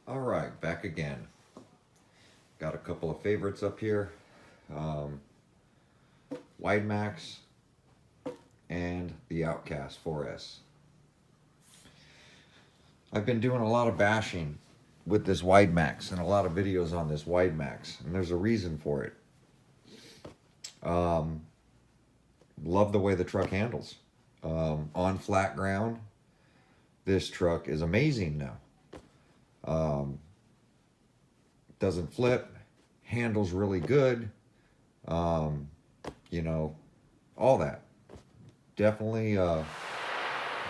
All right, back again. Got a couple of favorites up here. WideMaxx and the Outcast 4S. I've been doing a lot of bashing with this WideMaxx and a lot of videos on this WideMaxx, and there's a reason for it. Love the way the truck handles. On flat ground, this truck is amazing now. Doesn't flip, handles really good, you know, all that. Definitely a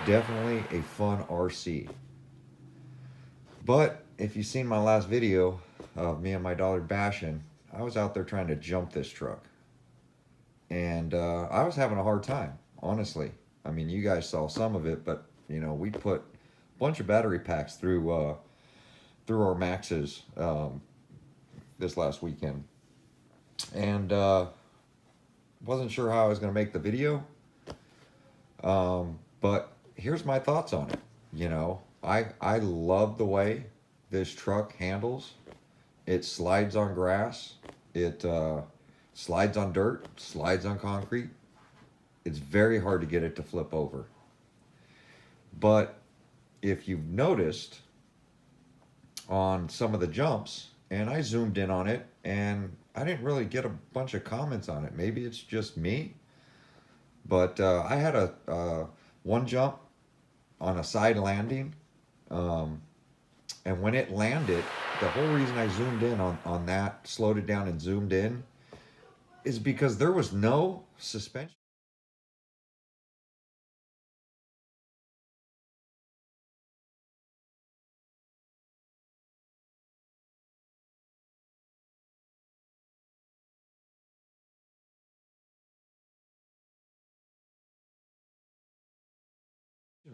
fun RC. But if you've seen my last video of me and my daughter bashing, I was out there trying to jump this truck. And I was having a hard time, honestly. I mean, you guys saw some of it, but, you know, we put a bunch of battery packs through our Maxes this last weekend. And wasn't sure how I was going to make the video. But here's my thoughts on it. You know, I love the way this truck handles. It slides on grass. It slides on dirt, slides on concrete. It's very hard to get it to flip over. But if you've noticed on some of the jumps, and I zoomed in on it, and I didn't really get a bunch of comments on it. Maybe it's just me, but I had a one jump on a side landing, and when it landed, the whole reason I zoomed in on that, slowed it down and zoomed in, is because there was no suspension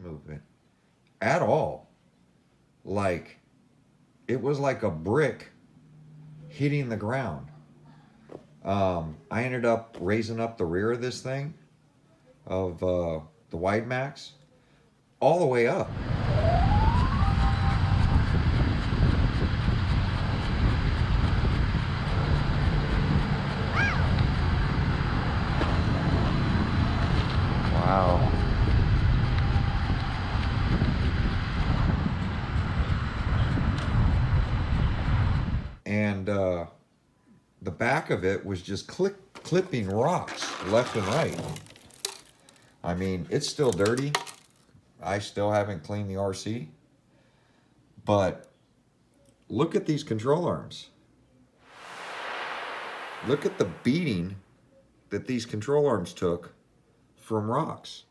movement at all. Like, it was like a brick hitting the ground. I ended up raising up the rear of this thing, of the WideMaxx, all the way up. Wow. And the back of it was just clipping rocks left and right. I mean, it's still dirty. I still haven't cleaned the RC. But look at these control arms. Look at the beating that these control arms took from rocks.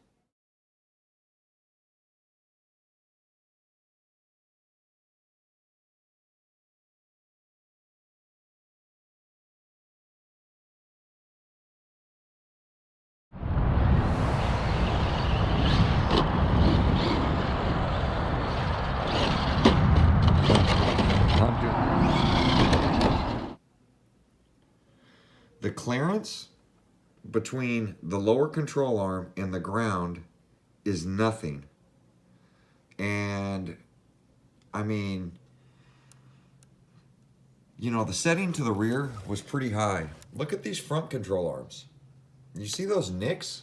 The clearance between the lower control arm and the ground is nothing. And I mean, you know, the setting to the rear was pretty high. Look at these front control arms. You see those nicks?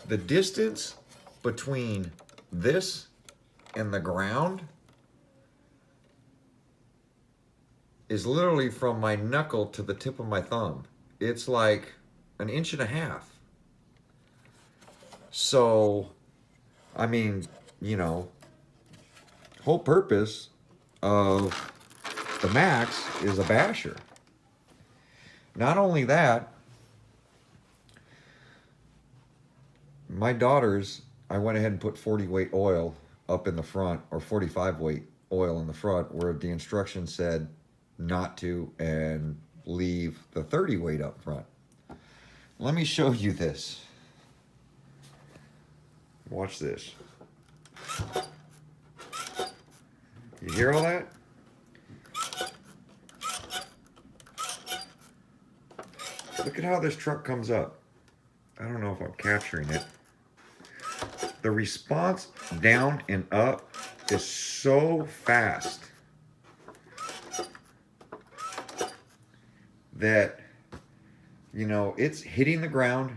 The distance between this and the ground is literally from my knuckle to the tip of my thumb. It's like 1.5 inches. So, I mean, you know, whole purpose of the Maxx is a basher. Not only that, my daughters, I went ahead and put 40 weight oil up in the front, or 45 weight oil in the front, where the instructions said not to, and leave the 30 weight up front. Let me show you this. Watch this. You hear all that? Look at how this truck comes up. I don't know if I'm capturing it. The response down and up is so fast that, you know, it's hitting the ground,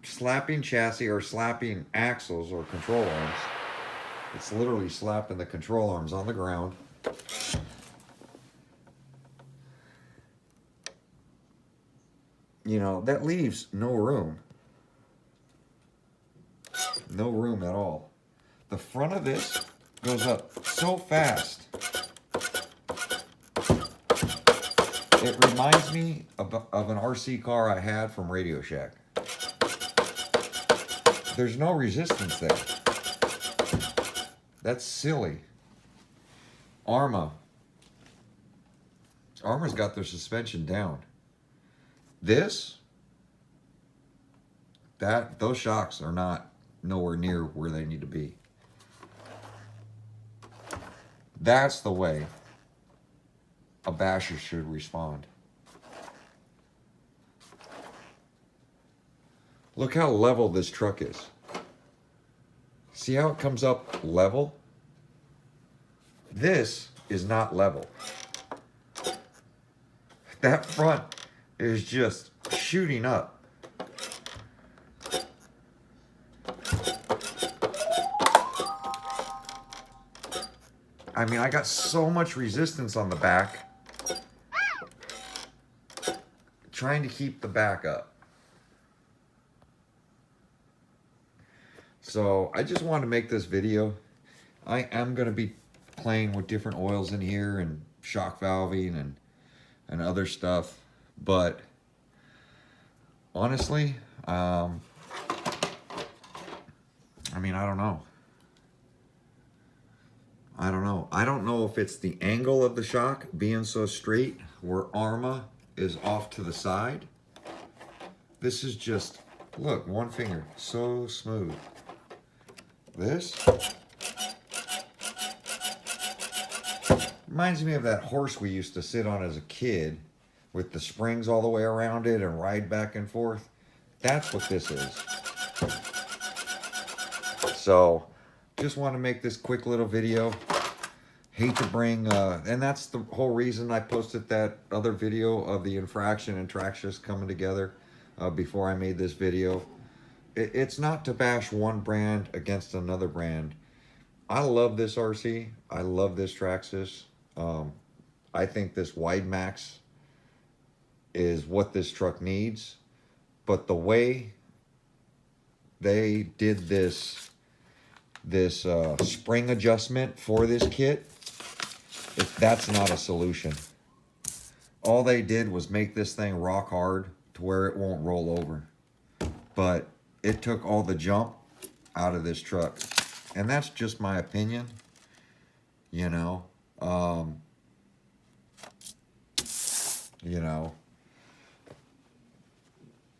slapping chassis or slapping axles or control arms. It's literally slapping the control arms on the ground. You know, that leaves no room. No room at all. The front of this goes up so fast. It reminds me of an RC car I had from Radio Shack. There's no resistance there. That's silly. Arrma's got their suspension down. Those shocks are not nowhere near where they need to be. That's the way a basher should respond. Look how level this truck is. See how it comes up level? This is not level. That front is just shooting up. I mean, I got so much resistance on the back, trying to keep the back up. So I just wanted to make this video. I am going to be playing with different oils in here and shock valving and other stuff. But honestly, I mean, I don't know. I don't know if it's the angle of the shock being so straight where Arrma is off to the side. This is just, look, one finger, so smooth. This reminds me of that horse we used to sit on as a kid with the springs all the way around it and ride back and forth. That's what this is. So, just want to make this quick little video. Hate to bring, and that's the whole reason I posted that other video of the infraction and Traxxas coming together before I made this video. It's not to bash one brand against another brand. I love this RC. I love this Traxxas. I think this WideMaxx is what this truck needs. But the way they did this spring adjustment for this kit, that's not a solution. All they did was make this thing rock hard to where it won't roll over. But it took all the jump out of this truck. And that's just my opinion. You know.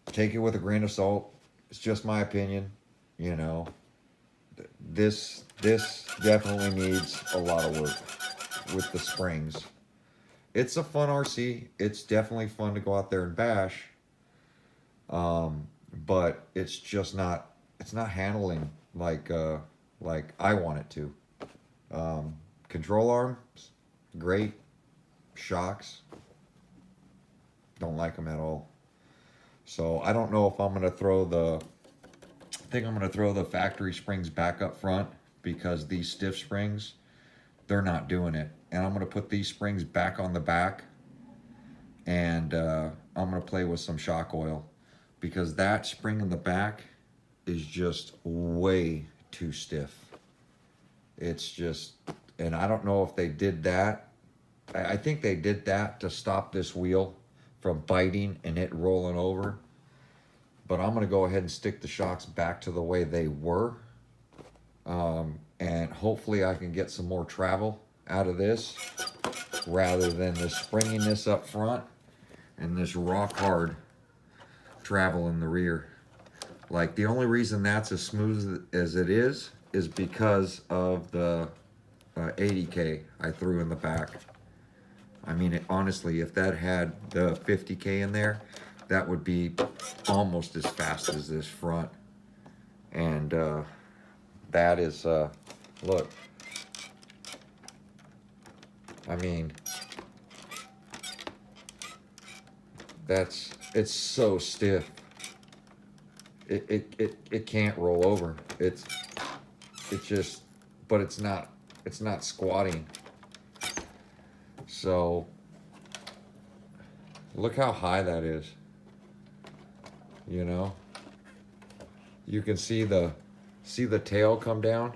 Take it with a grain of salt. It's just my opinion. You know. This definitely needs a lot of work with the springs. It's a fun RC. It's definitely fun to go out there and bash. But it's just not, it's not handling like I want it to. Control arms, great. Shocks, don't like them at all. So I don't know if I'm going to throw I think I'm going to throw the factory springs back up front, because these stiff springs, they're not doing it. And I'm going to put these springs back on the back, and I'm going to play with some shock oil, because that spring in the back is just way too stiff. It's just, and I don't know if they did that. I think they did that to stop this wheel from biting and it rolling over. But I'm going to go ahead and stick the shocks back to the way they were. And hopefully I can get some more travel out of this, rather than the springiness up front and this rock hard travel in the rear. Like, the only reason that's as smooth as it is because of the 80K I threw in the back. I mean, honestly, if that had the 50K in there, that would be almost as fast as this front. And that is, look, I mean, it's so stiff. It can't roll over. It just, but it's not squatting. So look how high that is. You know, you can see the tail come down.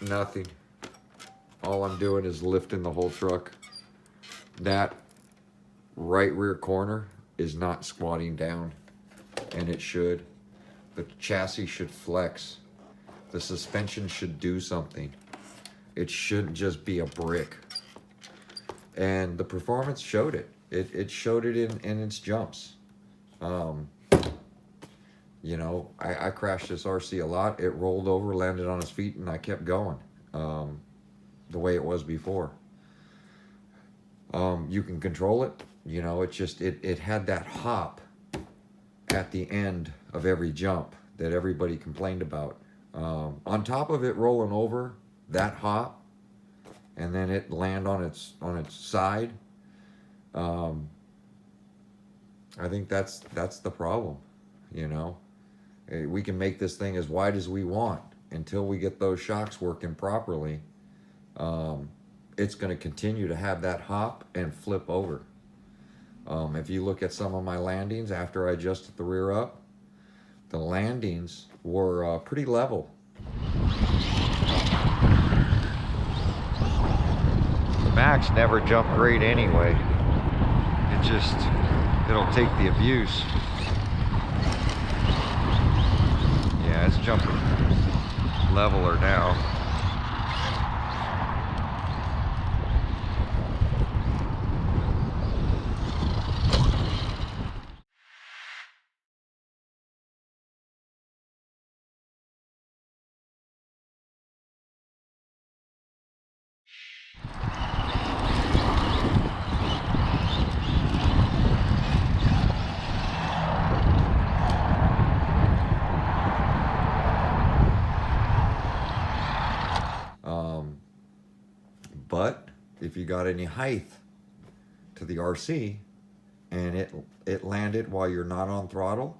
Nothing. All I'm doing is lifting the whole truck. That right rear corner is not squatting down, and it should. The chassis should flex. The suspension should do something. It shouldn't just be a brick. And the performance showed it. It showed it in its jumps. You know, I crashed this RC a lot. It rolled over, landed on its feet, and I kept going the way it was before. You can control it. You know, it had that hop at the end of every jump that everybody complained about. On top of it rolling over, that hop, and then it land on its side. I think that's the problem. You know, we can make this thing as wide as we want until we get those shocks working properly. It's going to continue to have that hop and flip over. If you look at some of my landings after I adjusted the rear up, the landings were pretty level. The Maxx never jumped great anyway. It'll take the abuse. Yeah, it's jumping leveler now. But if you got any height to the RC and it landed while you're not on throttle,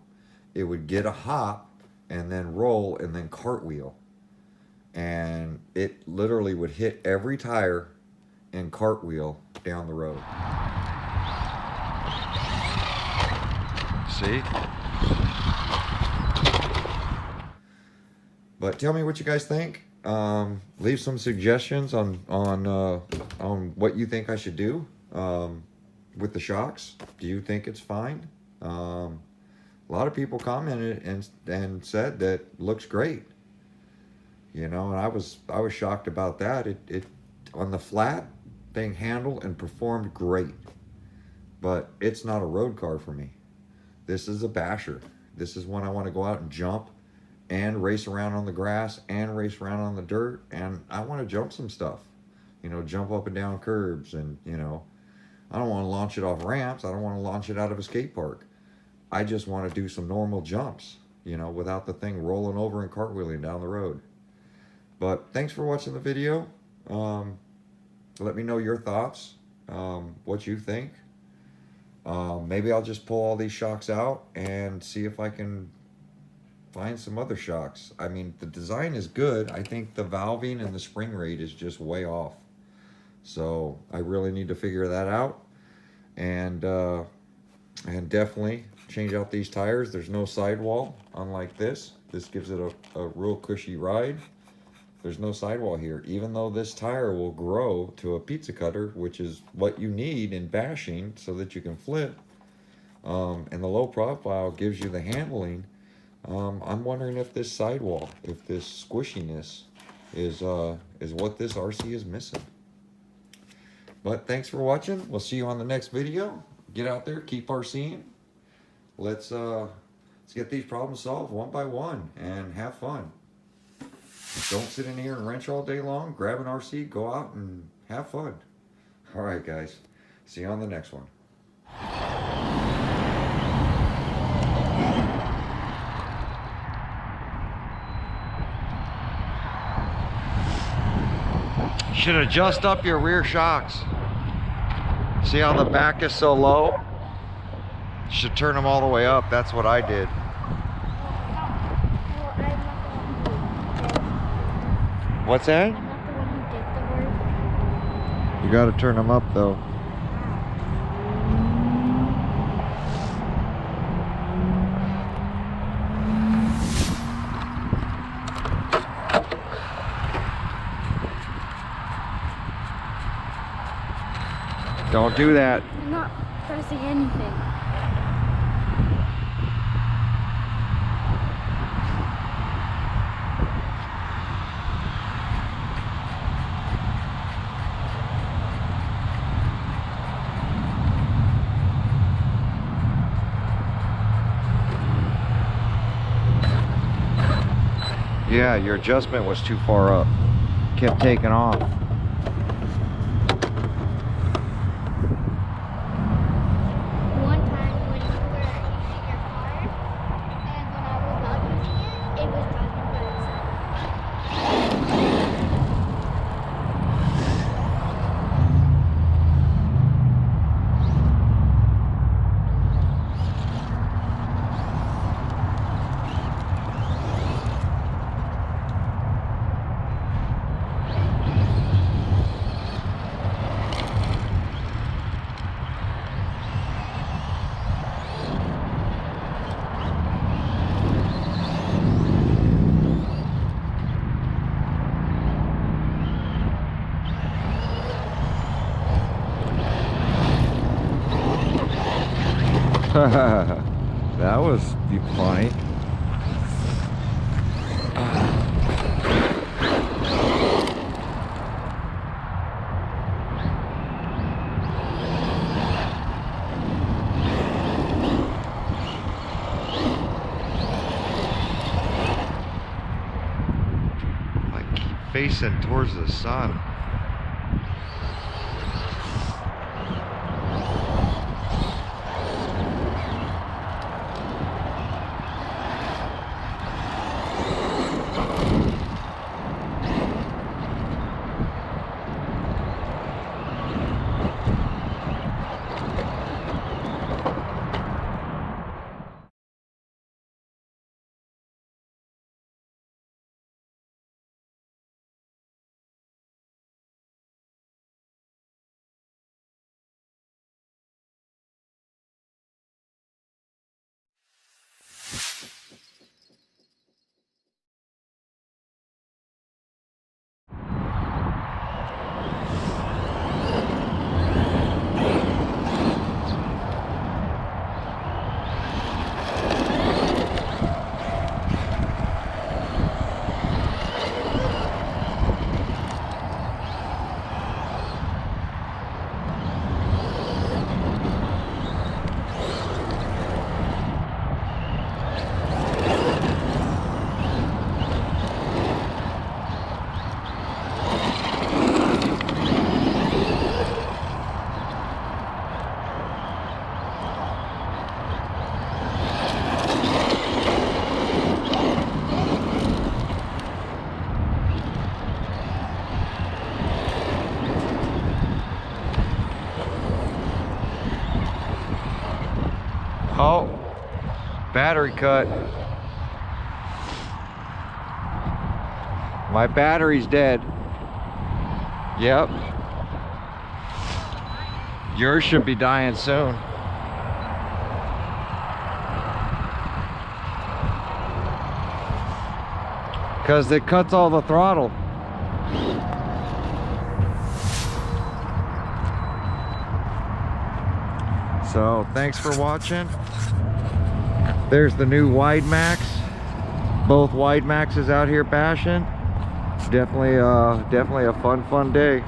it would get a hop and then roll and then cartwheel. And it literally would hit every tire and cartwheel down the road. See? But tell me what you guys think. Leave some suggestions on what you think I should do with the shocks. Do you think it's fine? A lot of people commented and said that looks great. You know, and I was shocked about that. It on the flat thing handled and performed great, but it's not a road car for me. This is a basher. This is when I want to go out and jump and race around on the grass and race around on the dirt, and I want to jump some stuff, you know, jump up and down curbs, and you know, I don't want to launch it off ramps. I don't want to launch it out of a skate park. I just want to do some normal jumps, you know, without the thing rolling over and cartwheeling down the road. But thanks for watching the video. Let me know your thoughts, what you think. Maybe I'll just pull all these shocks out and see if I can find some other shocks. I mean, the design is good. I think the valving and the spring rate is just way off. So I really need to figure that out. And definitely change out these tires. There's no sidewall, unlike this. This gives it a real cushy ride. There's no sidewall here, even though this tire will grow to a pizza cutter, which is what you need in bashing so that you can flip. And the low profile gives you the handling. I'm wondering if this sidewall, if this squishiness is what this RC is missing. But thanks for watching. We'll see you on the next video. Get out there, keep RCing. Let's get these problems solved one by one and have fun. Don't sit in here and wrench all day long. Grab an RC, go out and have fun. All right, guys. See you on the next one. should adjust up your rear shocks. See how the back is so low? You should turn them all the way up. That's what I did. What's that? I'm not the one who did the work. You got to turn them up though. Don't do that. I'm not pressing anything. Yeah, your adjustment was too far up. Kept taking off. One time when you were using your car, and when I was not using it, it was driving by That was funny. I keep facing towards the sun. Oh, battery cut. My battery's dead. Yep. Yours should be dying soon. Because it cuts all the throttle. So thanks for watching. There's the new WideMaxx. Both WideMaxxes out here bashing. Definitely a fun day.